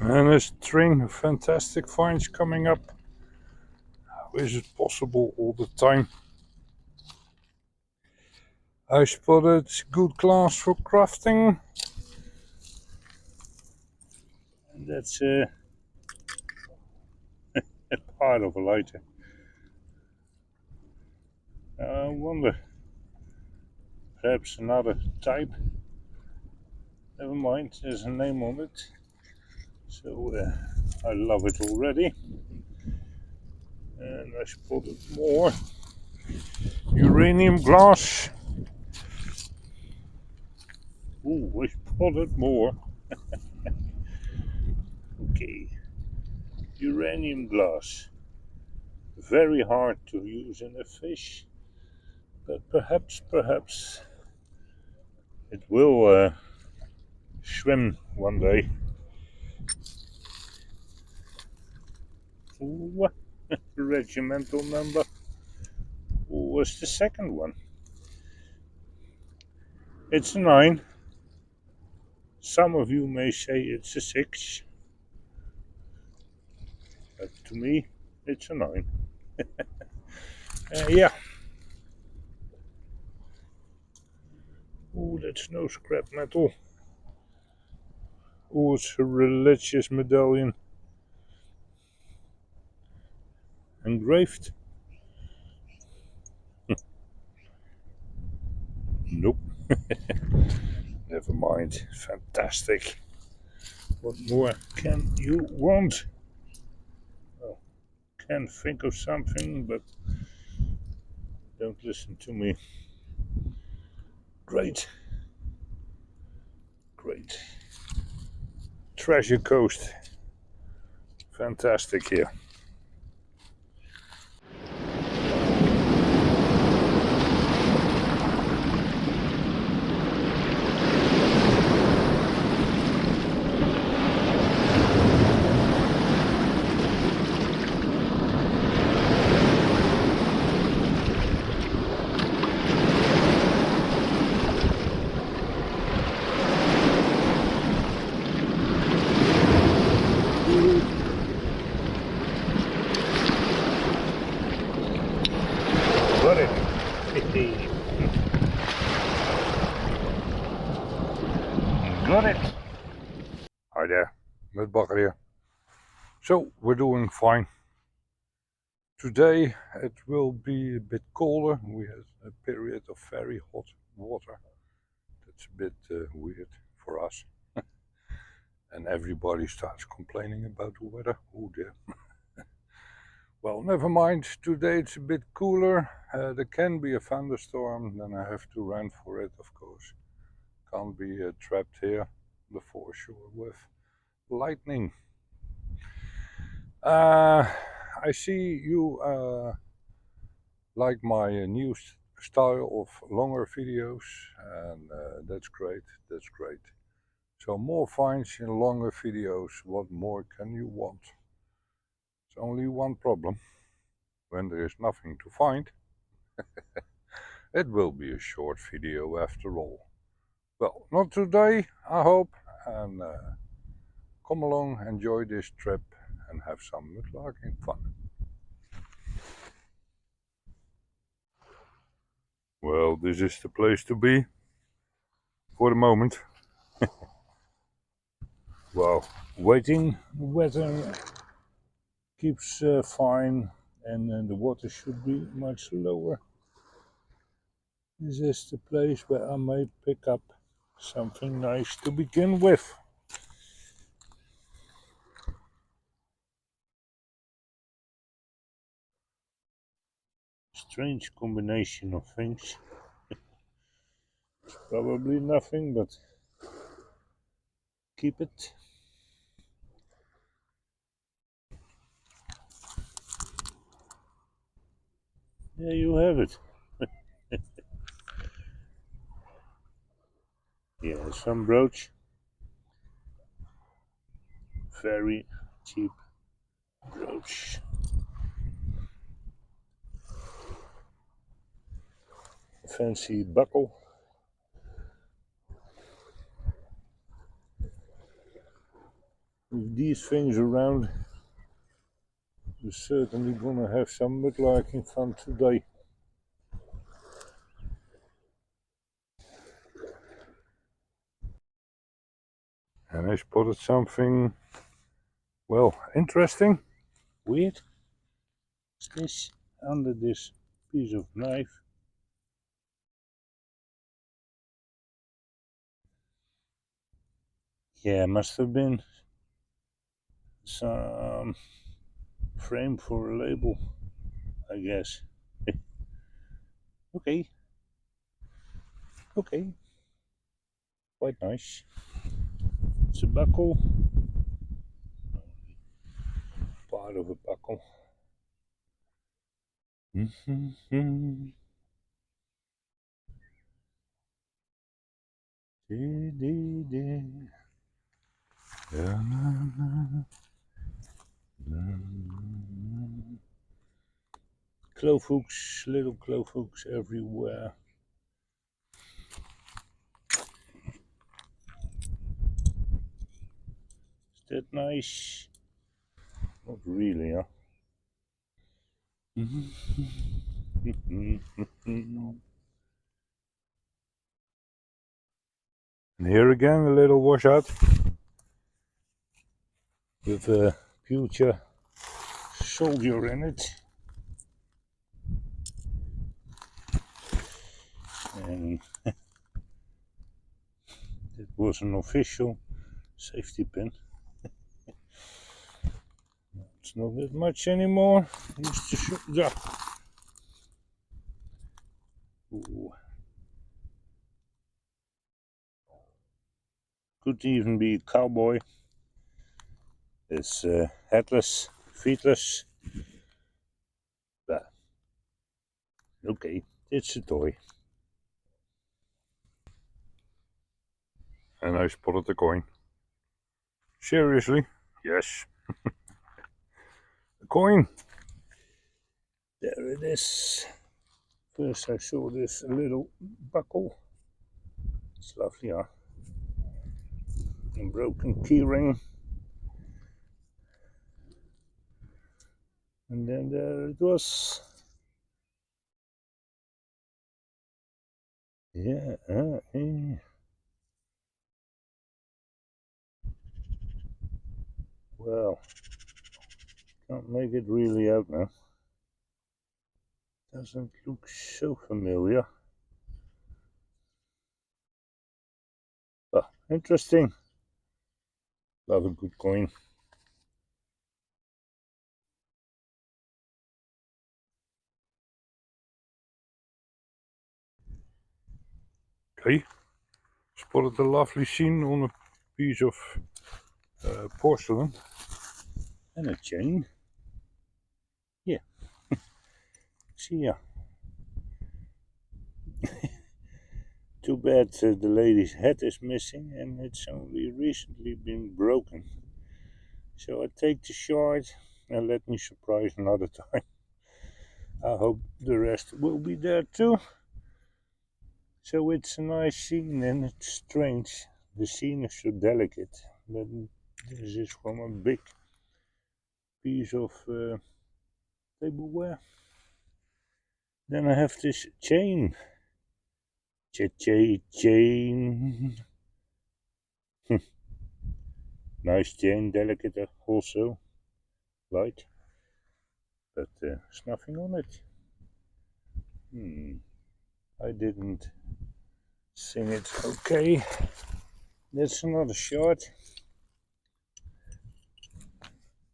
And a string of fantastic finds coming up. How is it possible all the time? I spotted good glass for crafting. And that's a part of a lighter. I wonder, perhaps another type. Never mind, there's a name on it. So I love it already. And I spotted more uranium glass. Ooh, I spotted more. Okay, uranium glass. Very hard to use in a fish, but perhaps it will swim one day. Ooh, regimental number. Ooh, what's the second one? It's a 9. Some of you may say it's a 6, but to me, it's a 9. Yeah. Ooh, that's no scrap metal. Ooh, it's a religious medallion. Engraved? Nope. Never mind. Fantastic. What more can you want? Well, can think of something, but don't listen to me. Great. Great. Treasure Coast. Fantastic here. Got it. Got it. Hi there, Mudlarking here. So, we're doing fine. Today it will be a bit colder. We had a period of very hot water. That's a bit weird for us. And everybody starts complaining about the weather. Oh dear. Well, never mind. Today it's a bit cooler. There can be a thunderstorm, then I have to run for it, of course. Can't be trapped here on the foreshore with lightning. I see you like my new style of longer videos, and that's great. That's great. So more finds in longer videos. What more can you want? There's only one problem. When there is nothing to find, it will be a short video after all. Well, not today, I hope, and come along, enjoy this trip, and have some mudlarking fun. Well, this is the place to be for the moment. Well, waiting weather keeps fine, and the water should be much lower. This is the place where I may pick up something nice to begin with. Strange combination of things. It's probably nothing, but keep it. There you have it. Yeah, some brooch. Very cheap brooch. Fancy buckle. With these things around, we're certainly gonna have some mudlarking fun today. And I spotted something, well, interesting, weird. What's this under this piece of knife? Yeah, must have been some frame for a label, I guess. Okay, okay, quite nice. It's a buckle, part of a buckle. Clove hooks, little clove hooks everywhere. Is that nice? Not really, huh? And here again a little washout with a future soldier in it. And it was an official safety pin. It's not that much anymore. Used to shoot. Yeah. Ooh. Could even be a cowboy. It's headless, feetless. But okay, it's a toy. And I spotted a coin. Seriously? Yes. A coin. There it is. First I saw this little buckle. It's lovely, huh? A broken key ring. And then there it was. Yeah, Well, can't make it really out now. Doesn't look so familiar. But interesting. Love a good coin. Okay, spotted a lovely scene on a piece of porcelain and a chain. Yeah, see ya. Too bad the lady's head is missing and it's only recently been broken. So I take the shard and let me surprise another time. I hope the rest will be there too. So it's a nice scene and it's strange. The scene is so delicate, but this is from a big piece of tableware. Then I have this chain. Chain. Nice chain, delicate also. Light. But there's nothing on it. I didn't sing it. Okay. That's another shot.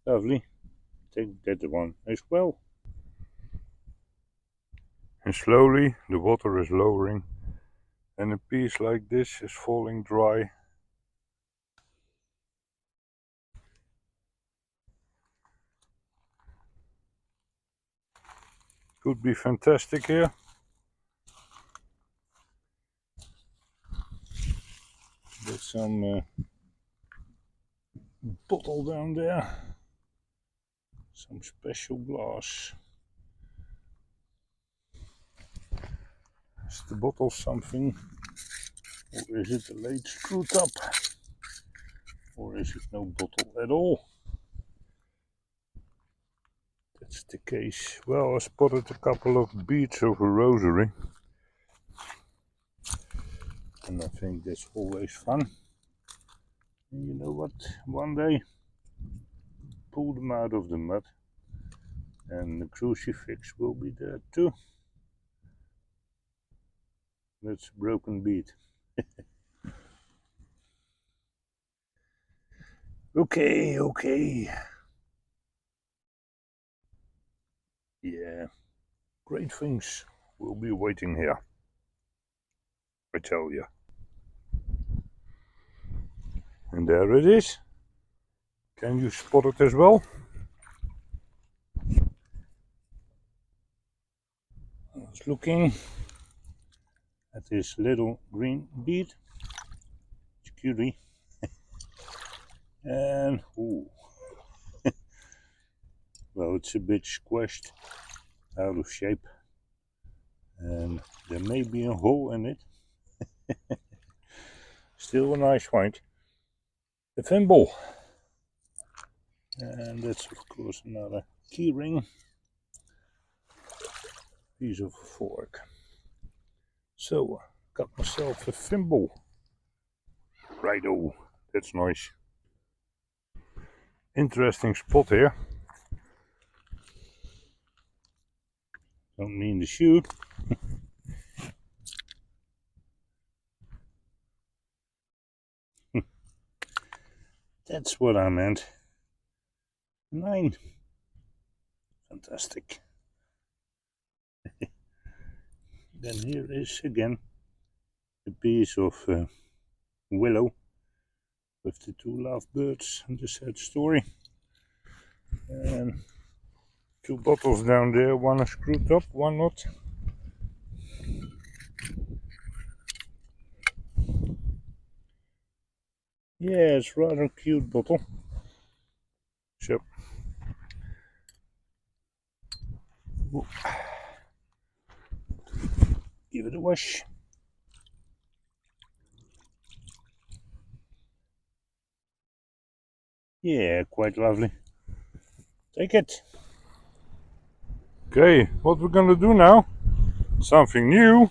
Lovely. Take that one as well. And slowly the water is lowering and a piece like this is falling dry. Could be fantastic here. There's some bottle down there. Some special glass. Is the bottle something? Or is it a late screw top? Or is it no bottle at all? That's the case. Well, I spotted a couple of beads of a rosary. And I think that's always fun. And you know what? One day, pull them out of the mud. And the crucifix will be there too. That's a broken bead. Okay. Yeah, great things will be waiting here, I tell you. And there it is. Can you spot it as well? I was looking at this little green bead. It's cutie. And, ooh. Well, it's a bit squashed, out of shape. And there may be a hole in it. Still a nice find. The thimble. And that's of course another key ring. Piece of a fork. So, got myself a thimble. Righto, that's nice. Interesting spot here. Don't mean the shoe. That's what I meant. 9. Fantastic. Then here is again a piece of willow with the 2 lovebirds and the sad story. And 2 bottles down there, one is screwed up, one not. Yeah, it's rather cute bottle. So, give it a wash. Yeah, quite lovely. Take it. Okay, what we're gonna do now? Something new.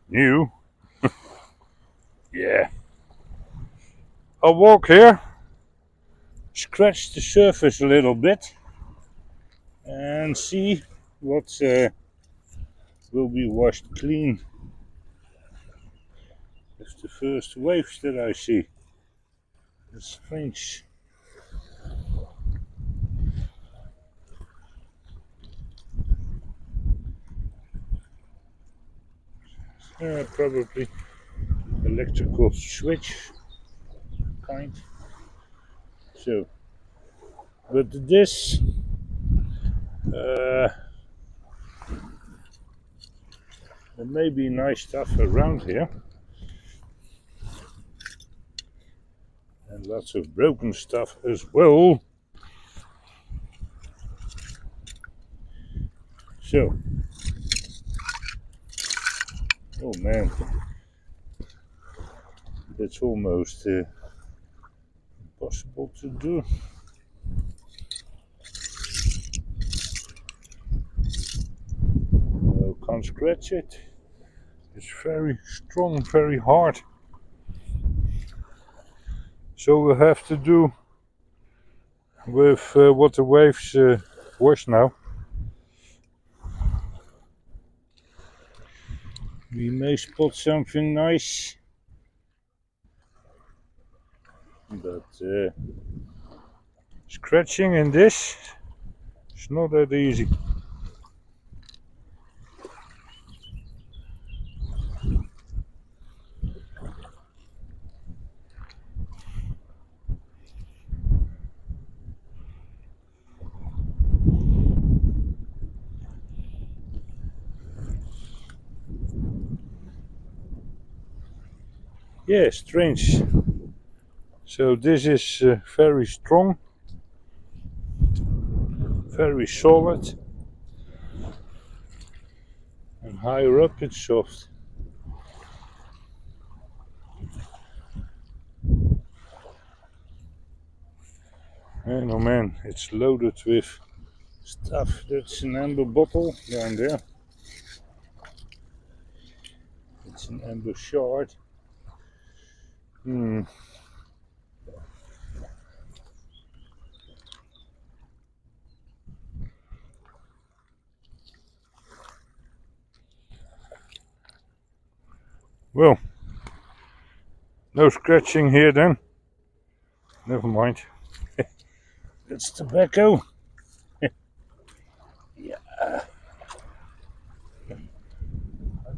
New. Yeah. I'll walk here, scratch the surface a little bit, and see what will be washed clean. That's the first waves that I see. That's strange. Probably electrical switch kind. So, but this there may be nice stuff around here, and lots of broken stuff as well. So, oh man, that's almost impossible to do. No, can't scratch it. It's very strong, very hard. So we'll have to do with what the waves wash now. We may spot something nice, but scratching in this is not that easy. Yeah, strange. So this is very strong, very solid, and higher up it's soft. And oh man, it's loaded with stuff. That's an amber bottle down there. It's an amber shard. Well, no scratching here then. Never mind. That's tobacco. Yeah. I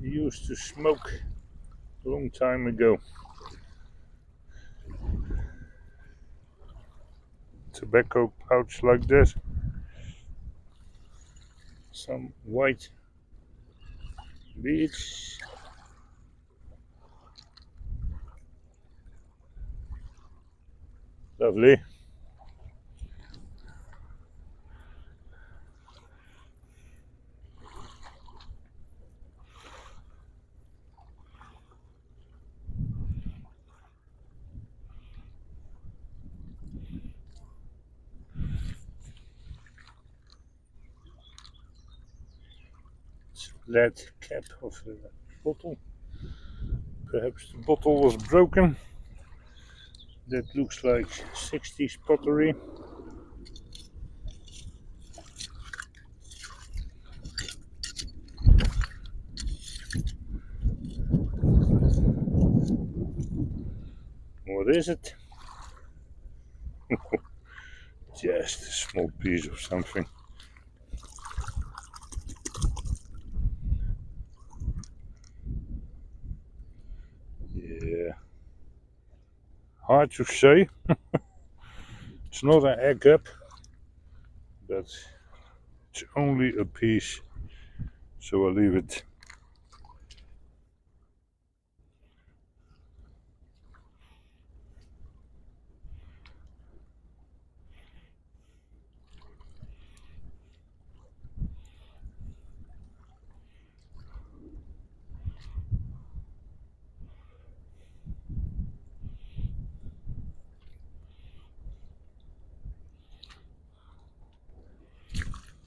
used to smoke a long time ago. Tobacco pouch like this. Some white beads. Lovely. Lead cap of a bottle. Perhaps the bottle was broken. That looks like 60s pottery. What is it? Just a small piece of something. Yeah. Hard to say. It's not an agate, but it's only a piece, so I'll leave it.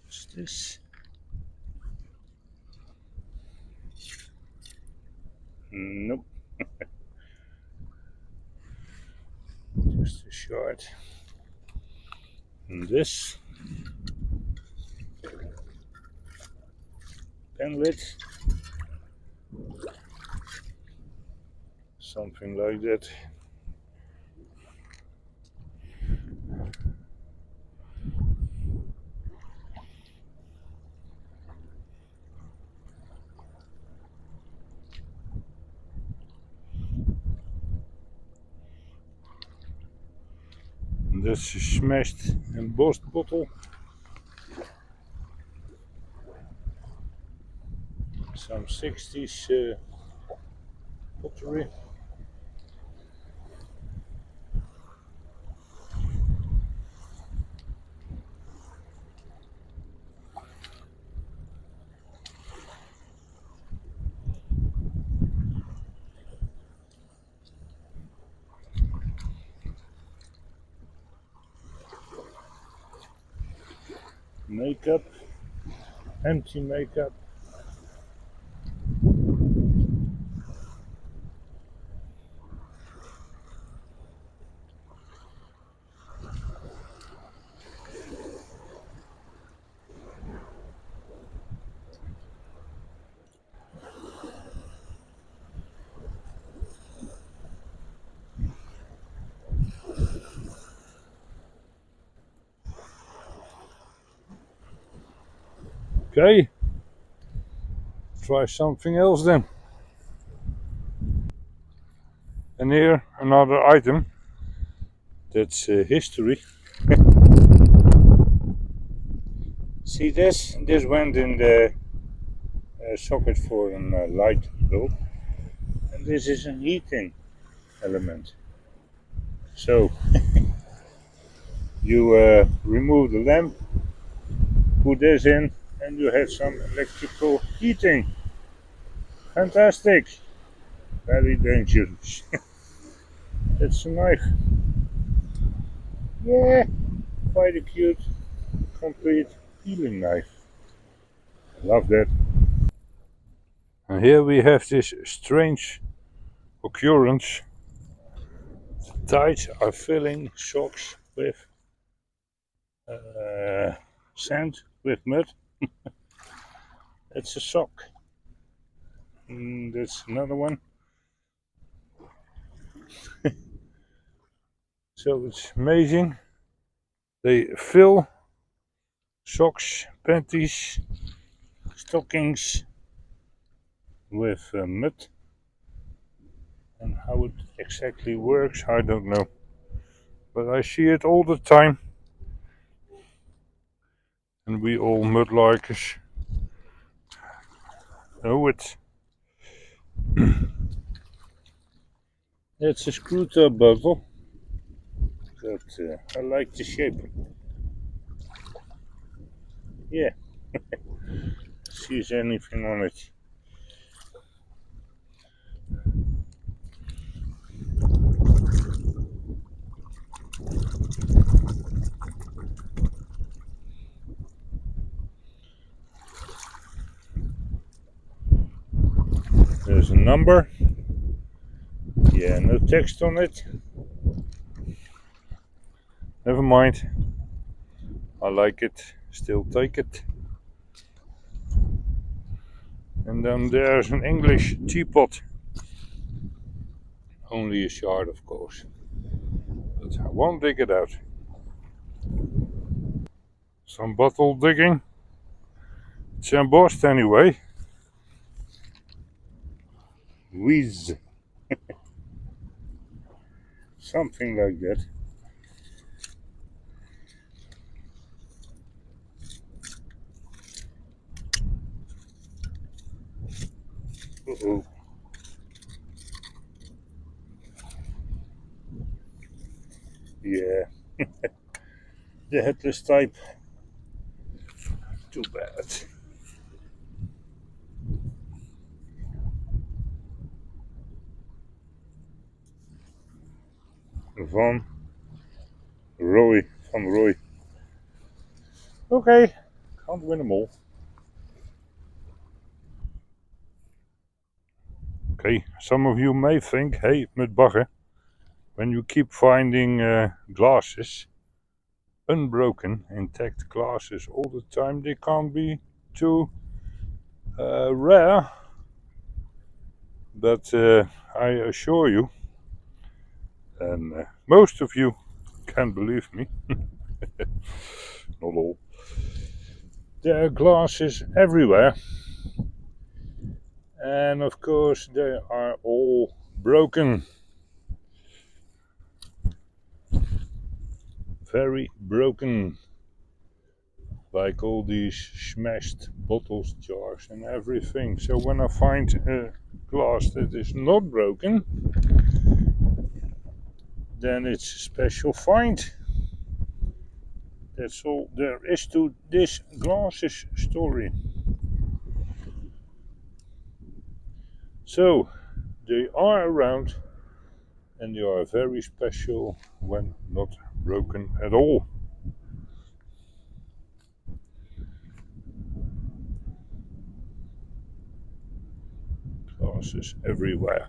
What's this? Nope. Just a shard. And this pen lid. Something like that. And that's a smashed embossed bottle. Some 60s pottery. Makeup, empty makeup. Okay, try something else then. And here another item. That's history. See this? This went in the socket for a light bulb. And this is a heating element. So you remove the lamp, put this in, and you have some electrical heating. Fantastic. Very dangerous. That's a knife. Yeah. quite a cute, complete peeling knife. Love that. And here we have this strange occurrence. Tides are filling socks with sand, with mud. It's a sock. That's another one. So it's amazing. They fill socks, panties, stockings with mud. And how it exactly works, I don't know. But I see it all the time. And we all mudlarkers know it. It's a screw-top bottle. But I like the shape. Yeah. Sees anything on it. There's a number. Yeah, no text on it. Never mind. I like it. Still take it. And then there's an English teapot. Only a shard, of course. But I won't dig it out. Some bottle digging. It's embossed anyway. Whiz. Something like that. Uh-oh. Yeah. The headless type. Too bad. Van Roy. Okay, can't win them all. Okay, some of you may think, hey, met bagger, when you keep finding glasses, unbroken, intact glasses all the time, they can't be too rare. But I assure you, and most of you can believe me, not all, there are glasses everywhere. And of course they are all broken. Very broken. Like all these smashed bottles, jars and everything. So when I find a glass that is not broken, then it's a special find. That's all there is to this glasses story. So they are around and they are very special when not broken at all. Glasses everywhere.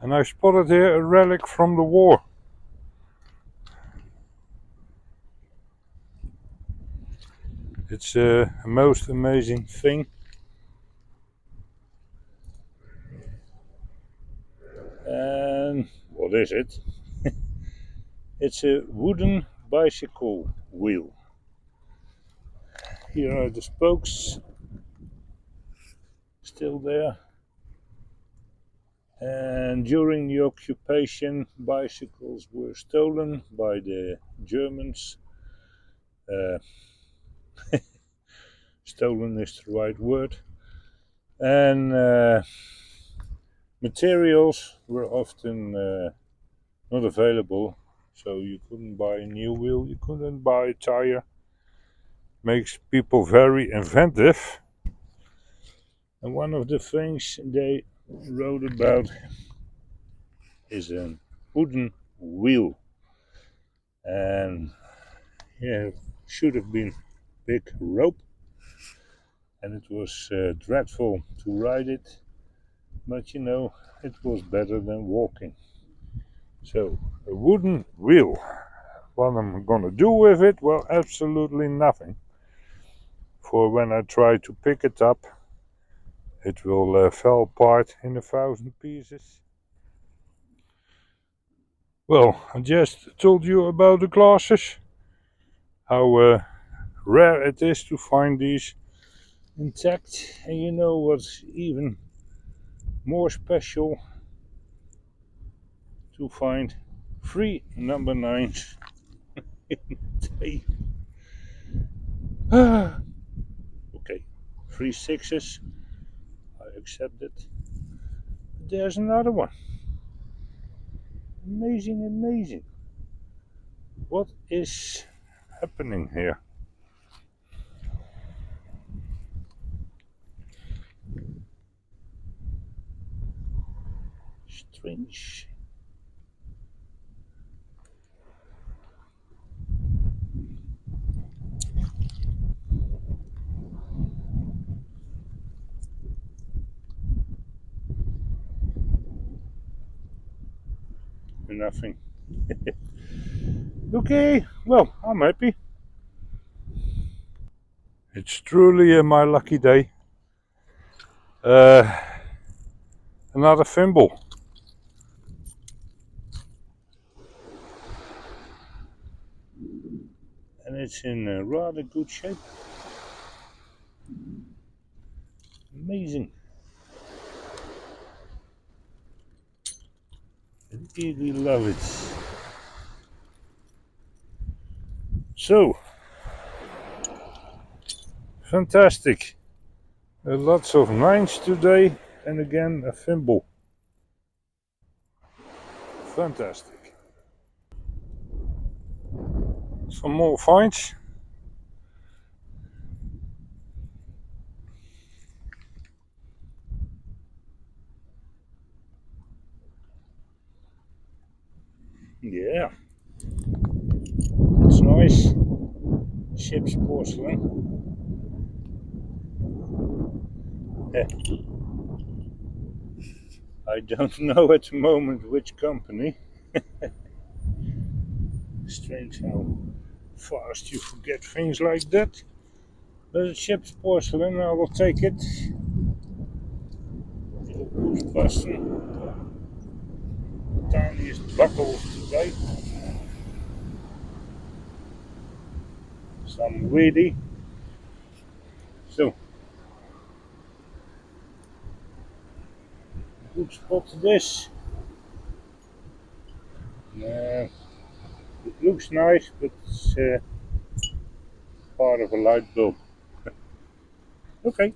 And I spotted here a relic from the war. It's a most amazing thing. And what is it? It's a wooden bicycle wheel. Here are the spokes, still there. And during the occupation, bicycles were stolen by the Germans. Stolen is the right word. And materials were often not available, so you couldn't buy a new wheel, you couldn't buy a tire. Makes people very inventive. And one of the things they wrote about is a wooden wheel, and yeah, should have been big rope, and it was dreadful to ride it, but you know, it was better than walking. So a wooden wheel. What I'm gonna do with it? Well, absolutely nothing. For when I try to pick it up, it will fall apart in 1,000 pieces. Well, I just told you about the glasses. How rare it is to find these intact. And you know what's even more special? To find 3 number 9s in the day. Okay, 3 6s. I accept it. There's another one. Amazing, amazing. What is happening here? Strange. Nothing. Okay, well, I'm happy. It's truly my lucky day. Another thimble. And it's in rather good shape. Amazing. I really love it. So, fantastic. Lots of 9s today, and again a thimble. Fantastic. Some more finds. Yeah, it's nice. Ship's porcelain. I don't know at the moment which company. Strange how fast you forget things like that. But it's ship's porcelain, I will take it. Little push button. Tiniest buckle today. Some weedy. So, good spot this. It looks nice, but it's part of a light bulb. Okay.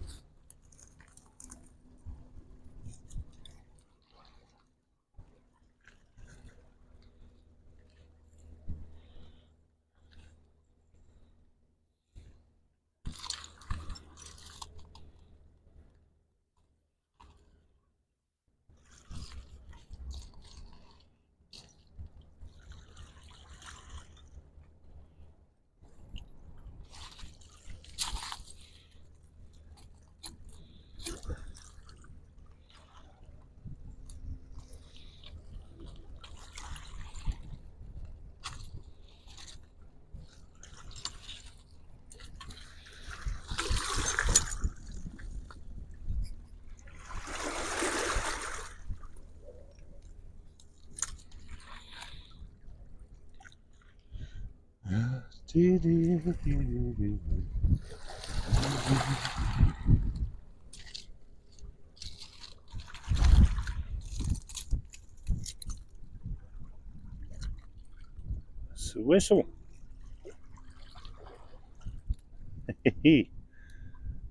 It's a whistle.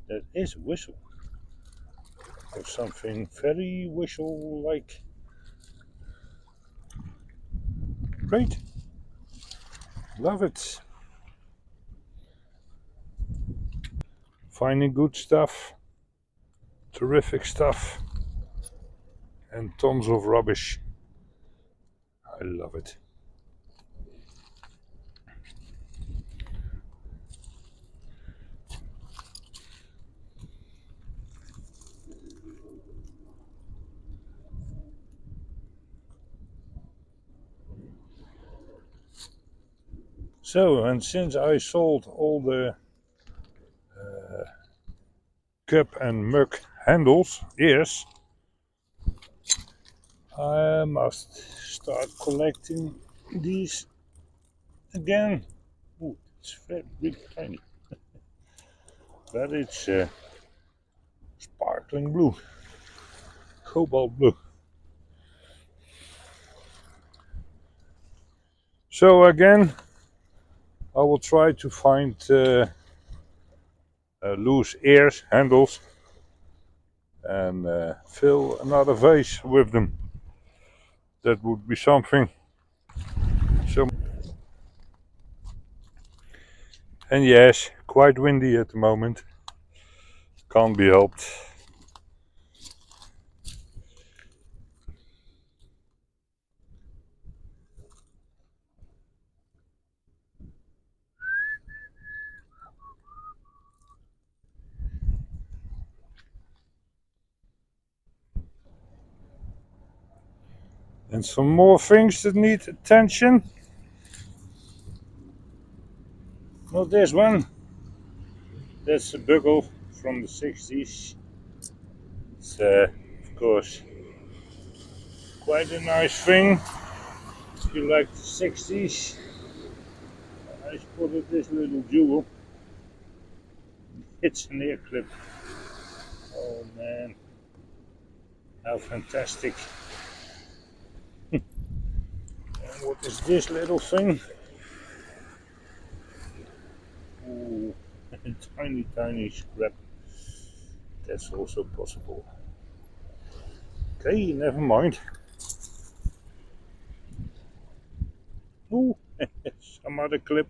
That is a whistle. Or something very whistle-like. Great. Love it. Finding good stuff. Terrific stuff. And tons of rubbish. I love it. So, and since I sold all the cup and mug handles, ears, I must start collecting these again. Ooh, it's very big, tiny, but it's sparkling blue, cobalt blue. So again, I will try to find loose ears, handles, and fill another vase with them. That would be something. So, and yes, quite windy at the moment. Can't be helped. And some more things that need attention. Not this one. That's a buckle from the 60s. It's of course quite a nice thing if you like the 60s. I spotted this little jewel. It's an ear clip. Oh man, how fantastic. And what is this little thing? Ooh, a tiny scrap. That's also possible. Okay, never mind. Ooh, some other clip.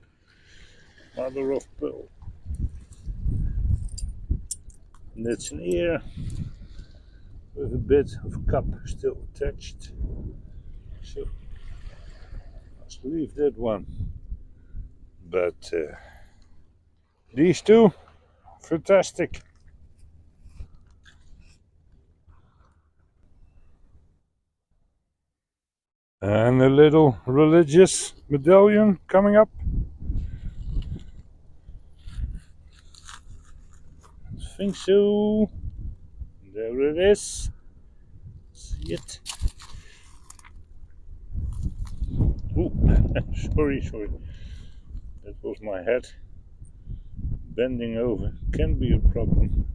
Mother of pearl. And that's an ear with a bit of cup still attached. So let's leave that one. But these two, fantastic. And a little religious medallion coming up. I think so. There it is. See it? Ooh, sorry. That was my head. Bending over can be a problem.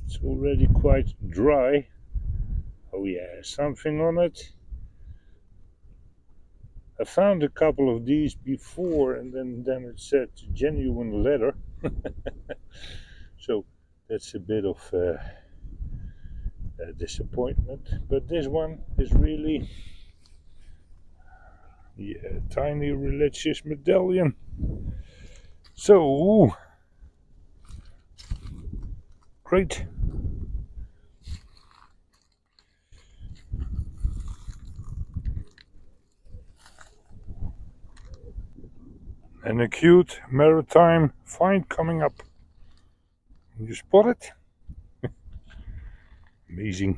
It's already quite dry. Oh yeah, something on it. I found a couple of these before, and then it said genuine leather. So that's a bit of a disappointment. But this one is really, yeah, tiny religious medallion. So great. And a cute maritime find coming up. You spot it? Amazing.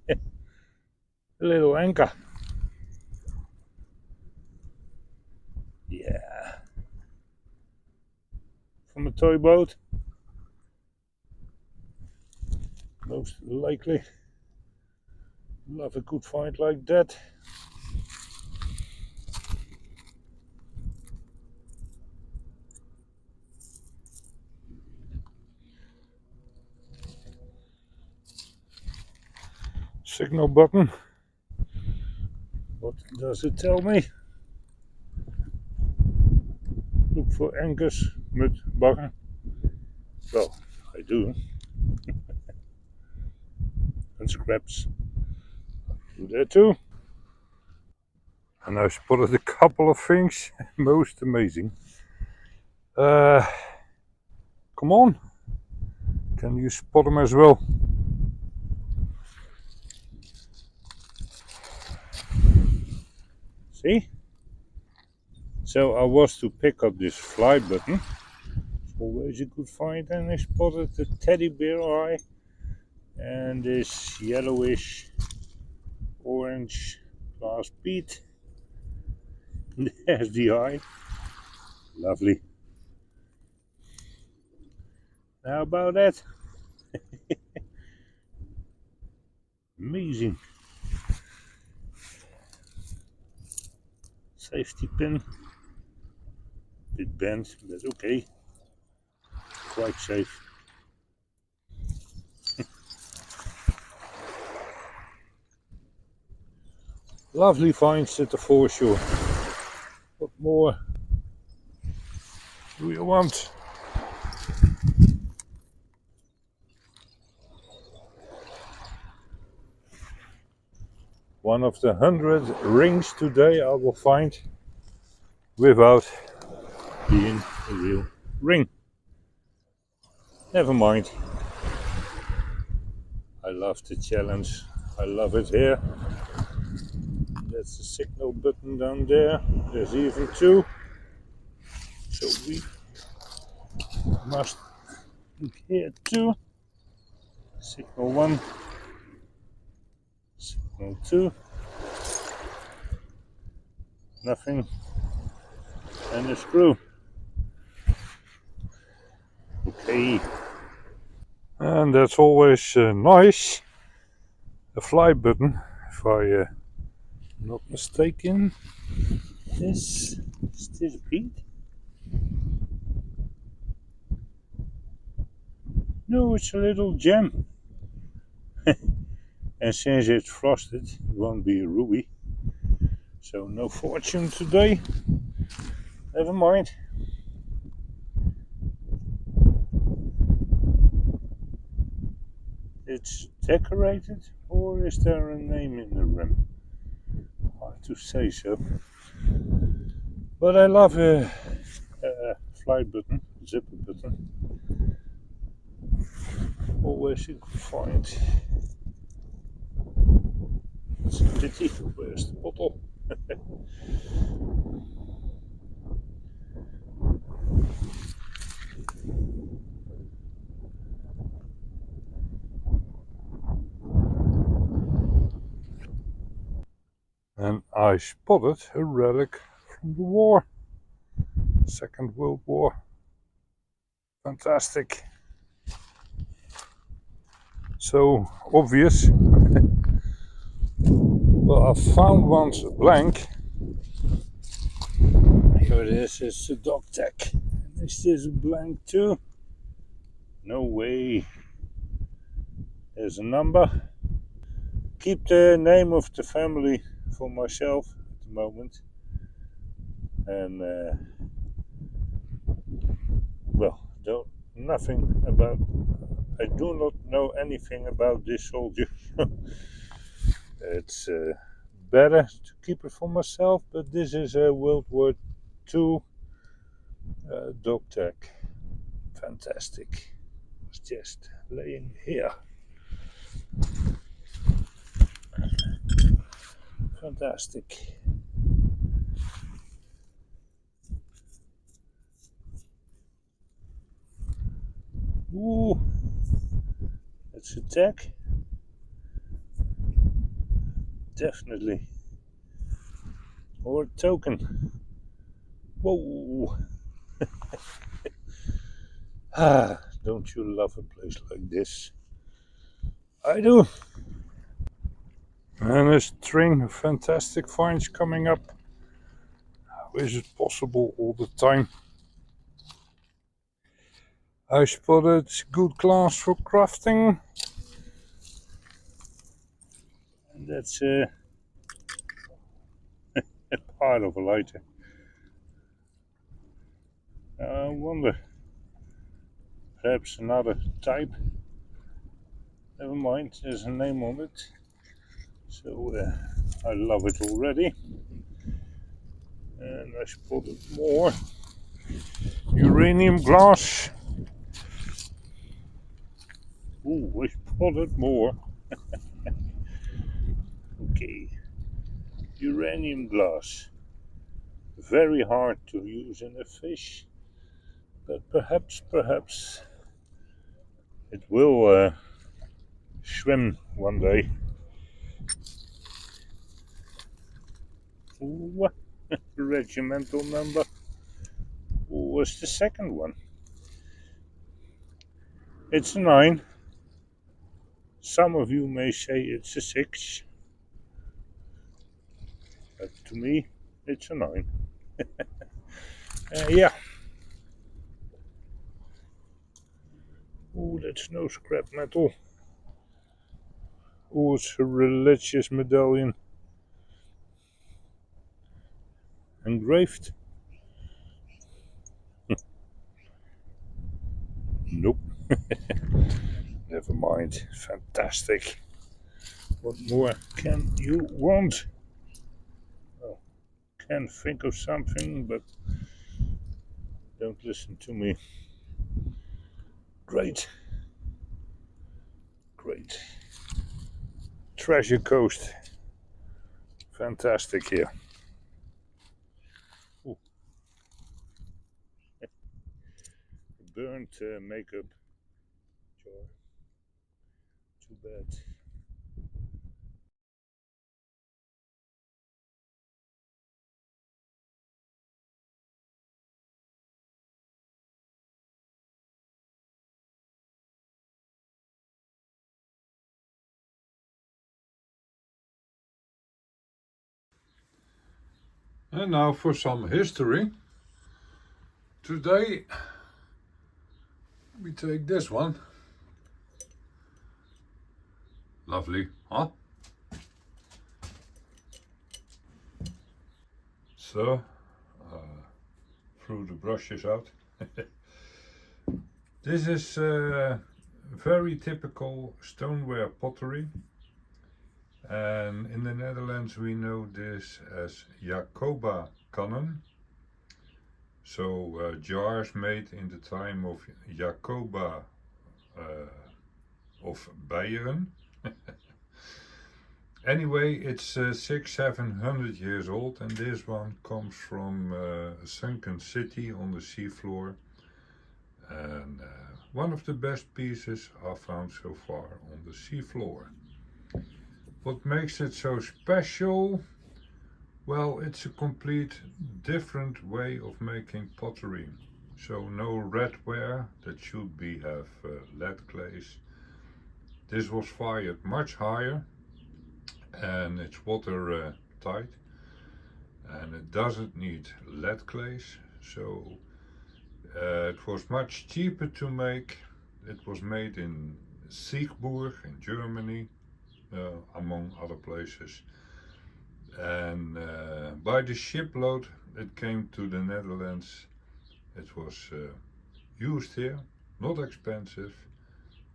A little anchor. Yeah. From a toy boat. Most likely. Love a good find like that. Signal button. What does it tell me? Look for anchors, Mudlarking. Well, I do. And scraps. Do that too. And I spotted a couple of things. Most amazing. Come on. Can you spot them as well? See? So I was to pick up this fly button. It's always a good find. And I spotted the teddy bear eye and this yellowish orange glass bead. There's the eye. Lovely. How about that? Amazing. Safety pin. Bit bent, but okay. Quite safe. Lovely finds at the foreshore. What more do you want? One of the 100 rings today I will find without being a real ring. Never mind. I love the challenge. I love it here. That's the signal button down there. There's even two. So we must look here too. Signal 1. Signal 2. Nothing. And a screw. Okay. And that's always nice. A fly button, if I not mistaken. Is this bead? No, it's a little gem. And since it's frosted, it won't be a ruby. So no fortune today. Never mind. It's decorated, or is there a name in the rim? Hard to say so. But I love a fly button, zipper button. Always a good find. It's a pity. Where's the bottle? And I spotted a relic from the war. Second World War. Fantastic. So obvious. Well, I found once a blank. Here it is, it's a dog tag. And is this a blank too? No way. There's a number. Keep the name of the family for myself at the moment. And well, I do not know anything about this soldier. It's better to keep it for myself, but this is a World War II dog tag. Fantastic. It's just laying here. Fantastic. Ooh, that's a tag. Definitely. Or a token. Whoa. Don't you love a place like this? I do. And a string of fantastic finds coming up. How is it possible all the time? I spotted good glass for crafting. And that's a part of a lighter. I wonder. Perhaps another type. Never mind, there's a name on it. So I love it already. And I spotted more uranium glass. Ooh, I spotted more. Okay. Uranium glass. Very hard to use in a fish. But perhaps it will swim one day. What regimental number was the second one? It's a 9. Some of you may say it's a 6, but to me, it's a 9. Yeah. Oh, that's no scrap metal. Oh, it's a religious medallion. Engraved? Nope. Never mind. Fantastic. What more can you want? Well, can think of something, but don't listen to me. Great. Great. Treasure Coast. Fantastic here. Ooh. Burnt makeup jar. Too bad. And now for some history. Today we take this one. Lovely, huh? So, throw the brushes out. This is very typical stoneware pottery. And in the Netherlands we know this as Jacoba kannen. So jars made in the time of Jacoba of Beieren. Anyway, it's 600-700 years old, and this one comes from a sunken city on the seafloor. And one of the best pieces I've found so far on the seafloor. What makes it so special? Well, it's a complete different way of making pottery. So no redware, that should have lead clays. This was fired much higher, and it's water tight, and it doesn't need lead clays. So it was much cheaper to make. It was made in Siegburg in Germany, among other places. And by the shipload it came to the Netherlands. It was used here, not expensive,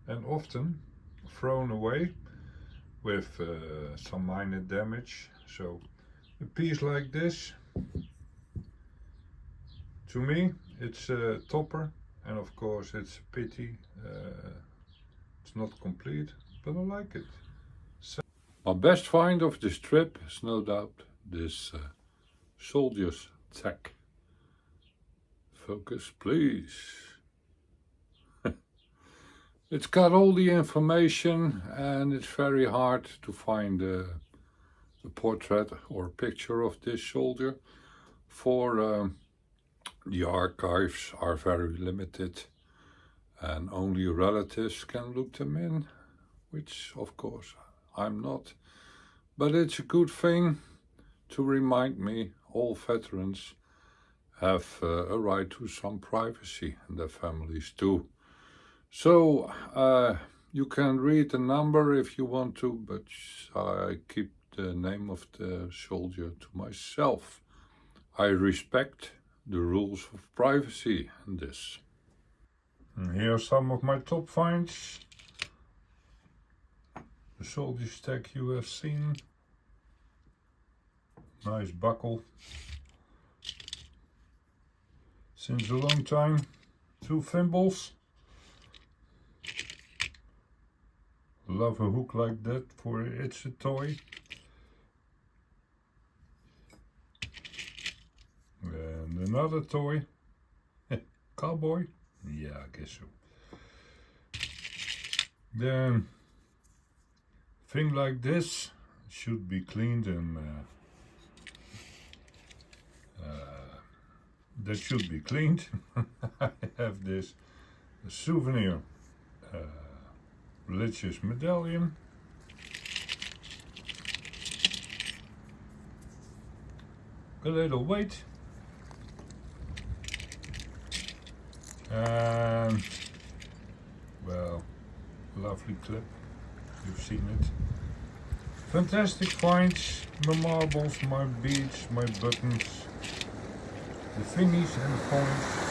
and often thrown away with some minor damage. So a piece like this, to me, it's a topper, and of course it's a pity it's not complete, but I like it. So, my best find of this trip is no doubt this soldier's tech. Focus, please. It's got all the information, and it's very hard to find a portrait or picture of this soldier, for the archives are very limited and only relatives can look them in, which of course I'm not. But it's a good thing to remind me all veterans have a right to some privacy, and their families too. So you can read the number if you want to, but I keep the name of the soldier to myself. I respect the rules of privacy in this. And here are some of my top finds. The soldier's tech you have seen. Nice buckle. Since a long time. 2 thimbles. Love a hook like that for it's a toy. And another toy. cowboy? Yeah, I guess so. Then thing like this should be cleaned and that should be cleaned. I have this souvenir religious medallion. A little weight. And well, lovely clip. You've seen it. Fantastic finds. My marbles, my beads, my buttons, the thingies and the coins.